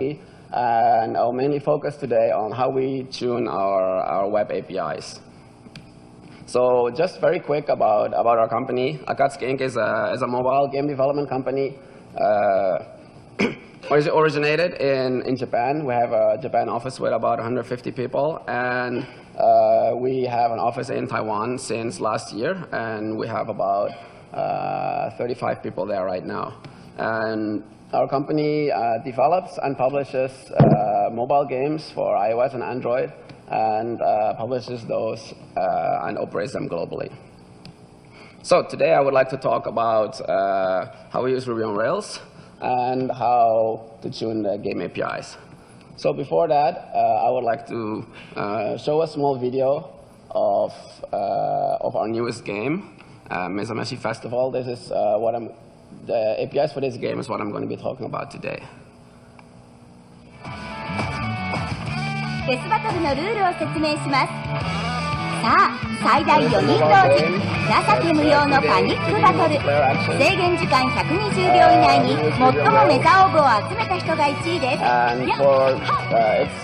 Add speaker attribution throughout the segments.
Speaker 1: and I'll mainly focus today on how we tune our web APIs. So just very quick about our company. Akatsuki Inc. is a mobile game development company. Originated in Japan. We have a Japan office with about 150 people, and we have an office in Taiwan since last year, and we have about 35 people there right now. And our company develops and publishes mobile games for iOS and Android, and publishes those and operates them globally. So today I would like to talk about how we use Ruby on Rails and how to tune the game APIs. So before that, I would like to show a small video of our newest game, Mesameshi Festival. This is the APIs for this game is what I'm going to be talking about today.
Speaker 2: デスバトルのルールを説明します。さあ、最大4人同時、情け無用のパニックバトル。制限時間120秒以内に最もメザオーブを集めた人が1位です。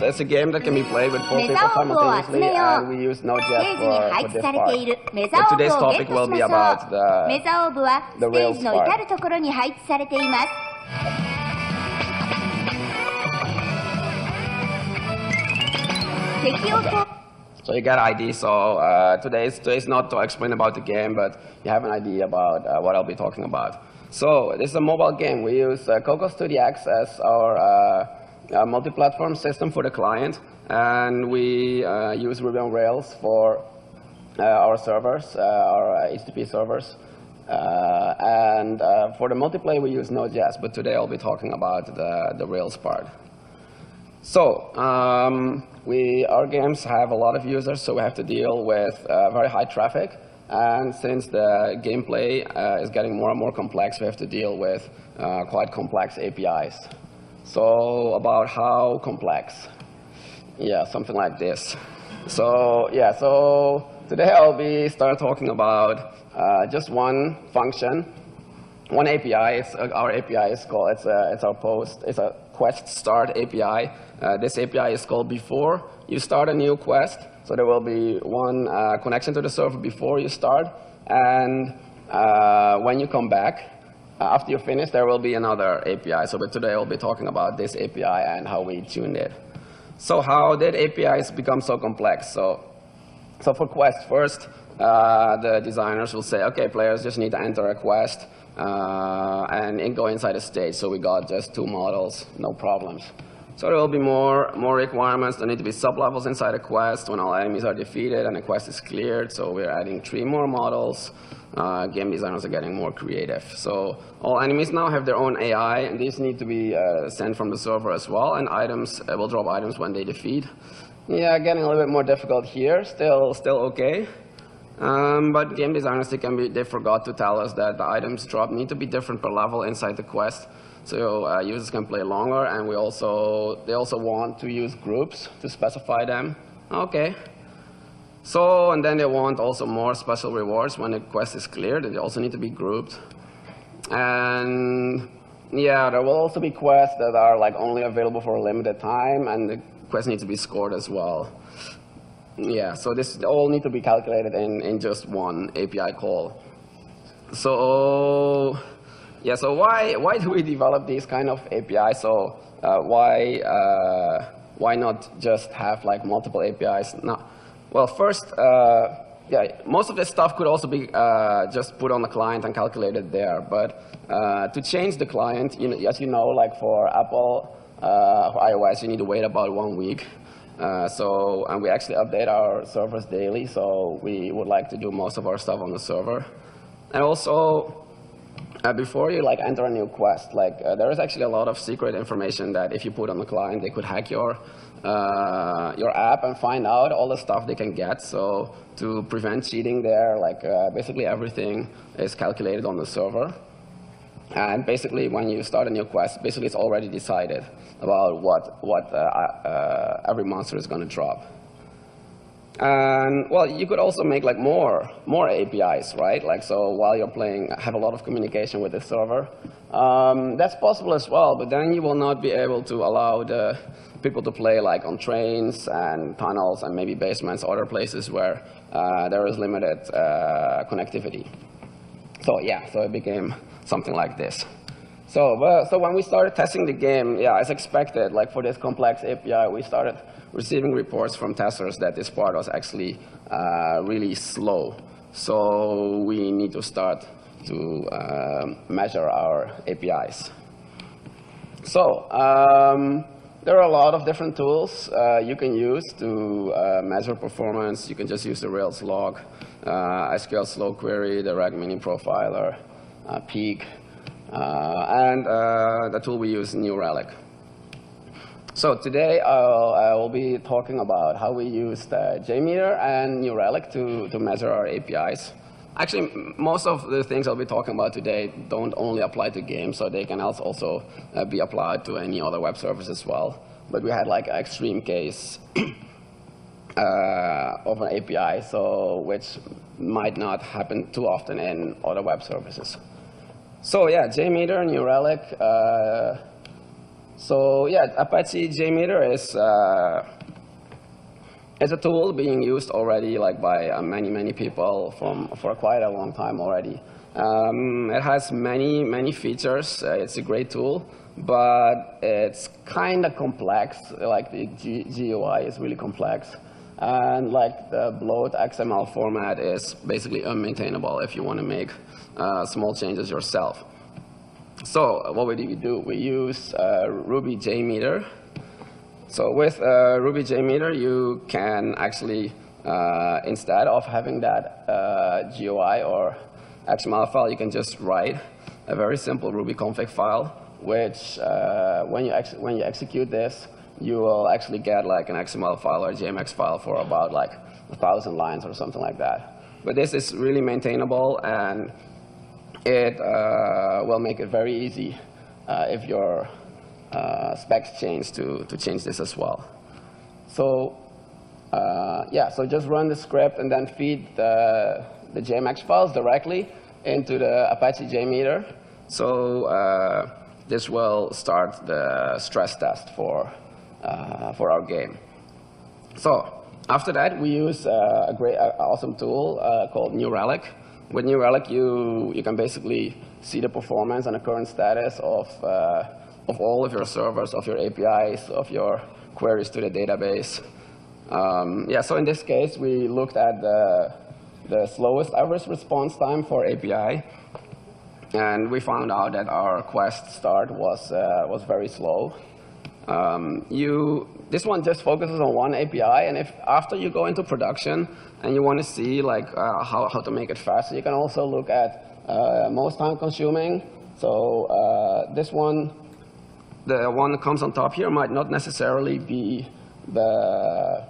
Speaker 1: It's a game that can be played with 4 people simultaneously, and we use Node.js for this part. But today's topic will be about the
Speaker 2: メザオーブはステージの至るところに配置されています。
Speaker 1: So you get an idea. So today's not to explain about the game, but you have an idea about what I'll be talking about. So this is a mobile game. We use Cocos 2DX as our multi-platform system for the client, and we use Ruby on Rails for our servers, our HTTP servers. And for the multiplayer, we use Node.js, but today I'll be talking about the Rails part. So our games have a lot of users, so we have to deal with very high traffic. And since the gameplay is getting more and more complex, we have to deal with quite complex APIs. So about how complex? Yeah, something like this. So yeah, so today I'll be start talking about just one function, one API. Our API is called it's a quest start API. This API is called before you start a new quest. So there will be one connection to the server before you start, and when you come back, after you finish, there will be another API. So but today I'll be talking about this API and how we tuned it. So how did APIs become so complex? So for quest, first the designers will say, okay, players just need to enter a quest and go inside a stage. So we got just 2 models, no problems. So there will be more requirements. There need to be sublevels inside a quest when all enemies are defeated and the quest is cleared. So we're adding 3 more models. Game designers are getting more creative. So all enemies now have their own AI, and these need to be sent from the server as well. And items will drop items when they defeat. Yeah, getting a little bit more difficult here. Still okay. But game designers, they forgot to tell us that the items dropped need to be different per level inside the quest. So users can play longer, and they also want to use groups to specify them. Okay. So, and then they want also more special rewards when the quest is cleared. They also need to be grouped. And yeah, there will also be quests that are like only available for a limited time, and the quest needs to be scored as well. Yeah, so this all need to be calculated in just one API call. So yeah, so why do we develop these kind of APIs? So why not just have like multiple APIs? No. Well, first, yeah, most of this stuff could also be just put on the client and calculated there. But to change the client, as you know, like for Apple, for iOS, you need to wait about 1 week. And we actually update our servers daily, so we would like to do most of our stuff on the server. And also, before you like enter a new quest, like there is actually a lot of secret information that if you put on the client, they could hack your app and find out all the stuff they can get. So to prevent cheating there, like basically everything is calculated on the server. And basically, when you start a new quest, basically it's already decided about what every monster is going to drop. And well, you could also make like more APIs, right? Like so, while you're playing, have a lot of communication with the server. That's possible as well, but then you will not be able to allow the people to play like on trains and tunnels and maybe basements, other places where there is limited connectivity. So yeah, so it became something like this. So when we started testing the game, yeah, as expected, like for this complex API, we started receiving reports from testers that this part was actually really slow. So we need to start to measure our APIs. So there are a lot of different tools you can use to measure performance. You can just use the Rails log, SQL slow query, the reg mini profiler, peak, and the tool we use, New Relic. So today I will be talking about how we used JMeter and New Relic to measure our APIs. Actually, most of the things I'll be talking about today don't only apply to games, so they can also be applied to any other web service as well. But we had like an extreme case of an API, so which might not happen too often in other web services. So yeah, JMeter, New Relic. So yeah, Apache JMeter is a tool being used already like by many people for quite a long time already. It has many features. It's a great tool, but it's kind of complex. Like the GUI is really complex, and like the bloat XML format is basically unmaintainable if you want to make small changes yourself. So what do we do? We use ruby-jmeter. So with ruby-jmeter, you can actually, instead of having that GUI or XML file, you can just write a very simple Ruby config file, which when you execute this, you will actually get like an XML file or a JMX file for about like 1,000 lines or something like that. But this is really maintainable, and it will make it very easy if your specs change to change this as well. So yeah, so just run the script and then feed the JMX files directly into the Apache JMeter. So this will start the stress test for our game. So after that, we use a great, awesome tool called New Relic. With New Relic, you can basically see the performance and the current status of all of your servers, of your APIs, of your queries to the database. Yeah, so in this case, we looked at the slowest average response time for API, and we found out that our quest start was very slow. This one just focuses on one API, and if after you go into production and you want to see like how to make it faster, you can also look at most time consuming. So this one, the one that comes on top here, might not necessarily be the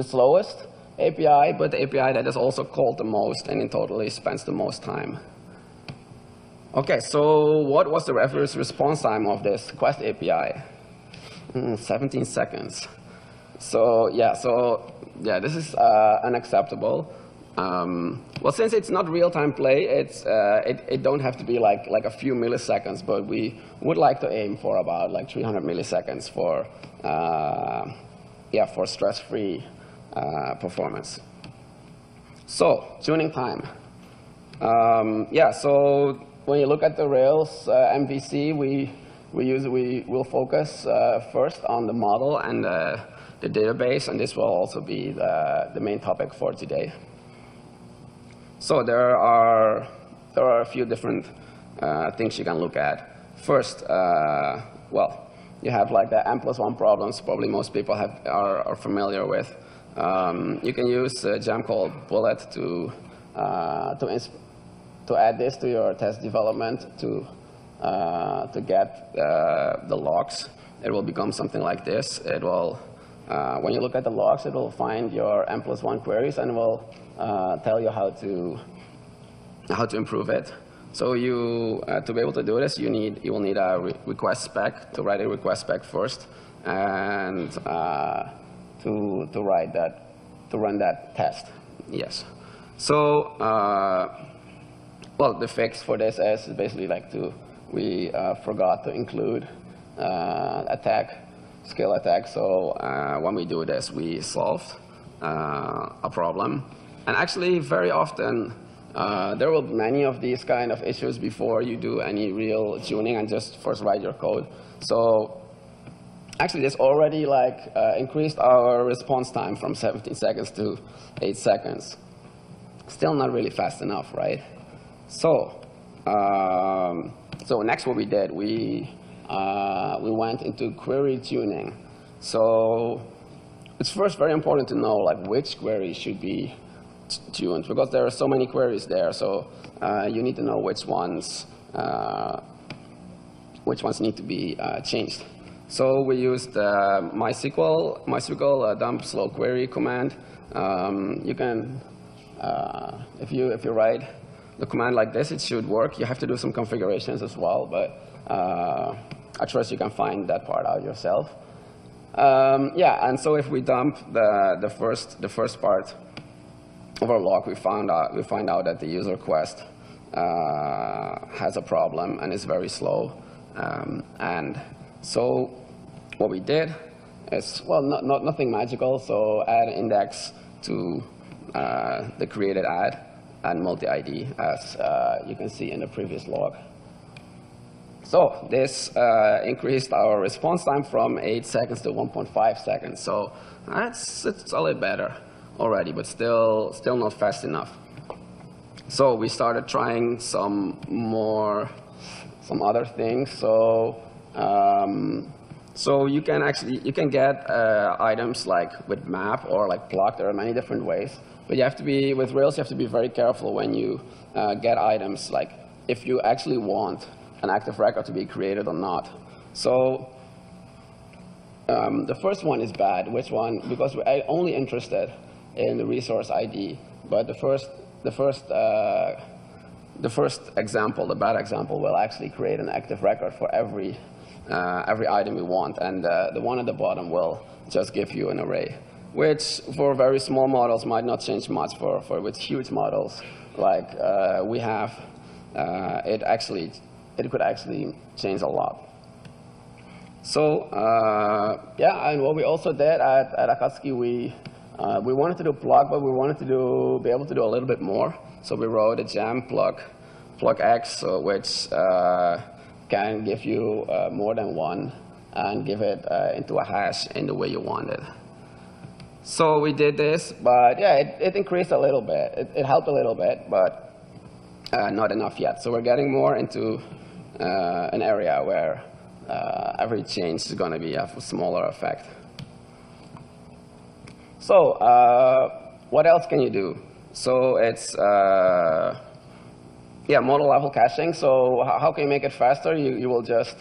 Speaker 1: slowest API, but the API that is also called the most and in totally spends the most time. Okay, so what was the average response time of this Quest API? 17 seconds. So yeah, this is unacceptable. Well, since it's not real-time play, it don't have to be like a few milliseconds, but we would like to aim for about like 300 milliseconds for stress-free performance. So tuning time. Yeah, so when you look at the Rails MVC, we will focus first on the model and the database, and this will also be the main topic for today. So there are a few different things you can look at. First, well, you have like the N+1 problems. Probably most people are familiar with. You can use a gem called Bullet to add this to your test development to get the logs. It will become something like this. It will, when you look at the logs, it will find your N+1 queries and will tell you how to improve it. So to be able to do this, you will need a request spec to write a request spec first, and to write that run that test. Yes. So, well, the fix for this is basically like we forgot to include skill attack. So when we do this, we solved a problem. And actually, very often, there will be many of these kind of issues before you do any real tuning and just first write your code. So actually, this already like increased our response time from 17 seconds to 8 seconds. Still not really fast enough, right? So, so next what we did, we went into query tuning. So it's first very important to know like which query should be tuned, because there are so many queries there. So you need to know which ones need to be changed. So we used MySQL dump slow query command. You can, if you write the command like this, it should work. You have to do some configurations as well, but I trust you can find that part out yourself. Yeah, and so if we dump the first part of our log, we find out that the user quest has a problem and is very slow. And so what we did is, well, nothing magical. So add index to the created add and multi-ID, as you can see in the previous log. So this increased our response time from 8 seconds to 1.5 seconds. So it's a little better already, but still not fast enough. So we started trying some other things. So so you can get items like with map or like block. There are many different ways, but you have to be, with Rails, you have to be very careful when you get items, like if you actually want an active record to be created or not. So the first one is bad. Which one? Because we're only interested in the resource ID, but the first example, the bad example, will actually create an active record for every item we want, and the one at the bottom will just give you an array, which for very small models might not change much. For with huge models like we have, it could actually change a lot. So yeah, and what we also did at Akatsuki, we wanted to do plug, but we wanted to be able to do a little bit more. So we wrote a gem plug X, which can give you more than one and give it into a hash in the way you want it. So we did this, but yeah, it increased a little bit. It helped a little bit, but not enough yet. So we're getting more into an area where every change is going to be a smaller effect. So what else can you do? So it's yeah, model level caching. So how can you make it faster? You will just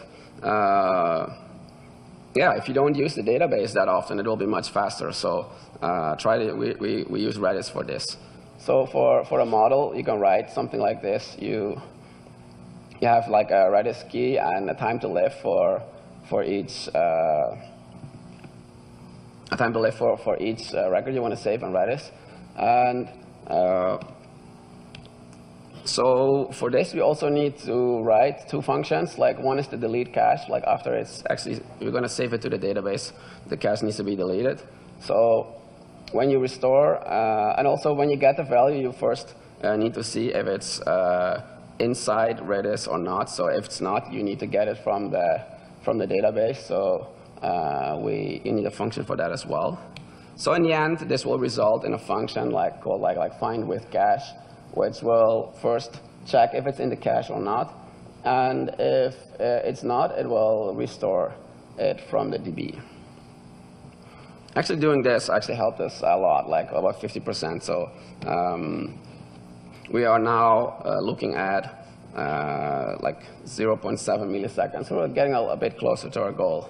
Speaker 1: yeah, if you don't use the database that often, it will be much faster. So we use Redis for this. So for a model, you can write something like this. You have like a Redis key and a time to live for each record you want to save on Redis. And so for this, we also need to write two functions. Like one is the delete cache. Like after it's actually, you're going to save it to the database, the cache needs to be deleted. So when you restore, and also when you get the value, you first need to see if it's inside Redis or not. So if it's not, you need to get it from the database. So you need a function for that as well. So in the end, this will result in a function called find with cache, which will first check if it's in the cache or not, and if it's not, it will restore it from the DB. Actually, doing this actually helped us a lot, like about 50%. So we are now looking at like 0.7 milliseconds. So we're getting a bit closer to our goal.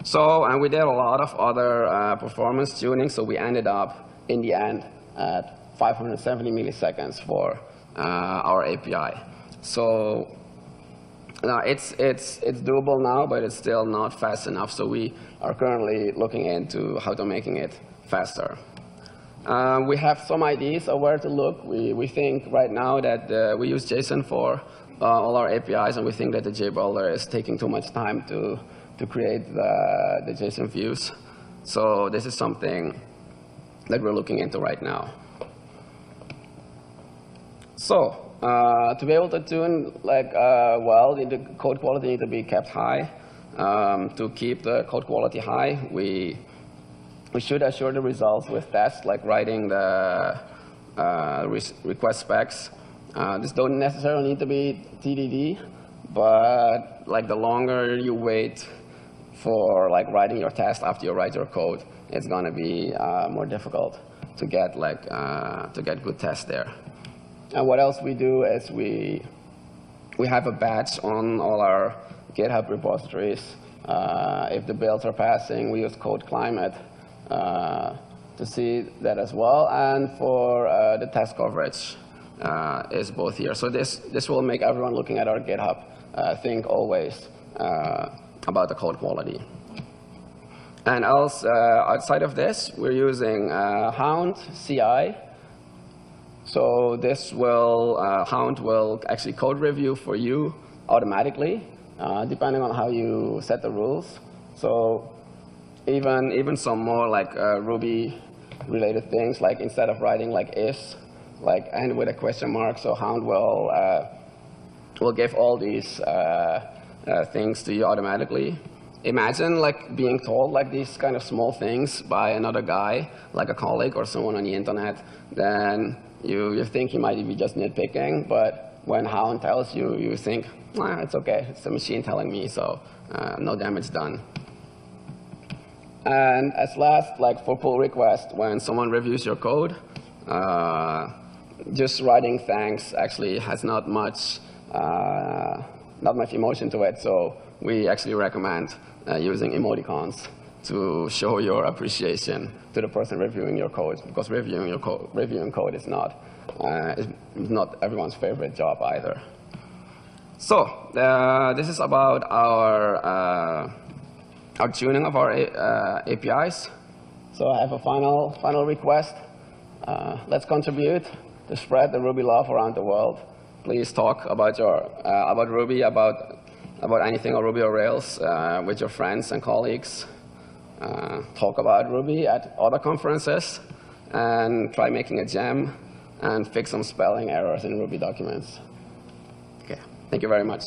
Speaker 1: So, and we did a lot of other performance tuning. So we ended up in the end at 570 milliseconds for our API. So now it's doable now, but it's still not fast enough. So we are currently looking into how to making it faster. We have some ideas of where to look. We think right now that we use JSON for all our APIs, and we think that the JBuilder is taking too much time to create the JSON views. So this is something that we're looking into right now. So to be able to tune well, the code quality needs to be kept high. To keep the code quality high, we should assure the results with tests, like writing the request specs. This don't necessarily need to be TDD, but like the longer you wait for writing your test after you write your code, it's going to be more difficult to get good tests there. And what else we do is we have a badge on all our GitHub repositories. If the builds are passing, we use code climate to see that as well. And for the test coverage is both here. So this will make everyone looking at our GitHub think always about the code quality. And else, outside of this, we're using Hound CI. So this will, Hound will actually code review for you automatically, depending on how you set the rules. So even some more Ruby-related things, like instead of writing is, end with a question mark, so Hound will give all these things to you automatically. Imagine being told these kind of small things by another guy, like a colleague or someone on the internet. Then you think you might be just nitpicking, but when Hound tells you, you think, it's okay, it's the machine telling me, so no damage done. And as last, for pull request, when someone reviews your code, just writing thanks actually has not much emotion to it, so we actually recommend using emoticons to show your appreciation to the person reviewing your code, because reviewing code is not everyone's favorite job either. So this is about our tuning of our APIs. So I have a final request. Let's contribute to spread the Ruby love around the world. Please talk about Ruby, about anything on Ruby or Rails with your friends and colleagues. Talk about Ruby at other conferences, and try making a gem and fix some spelling errors in Ruby documents. Okay, thank you very much.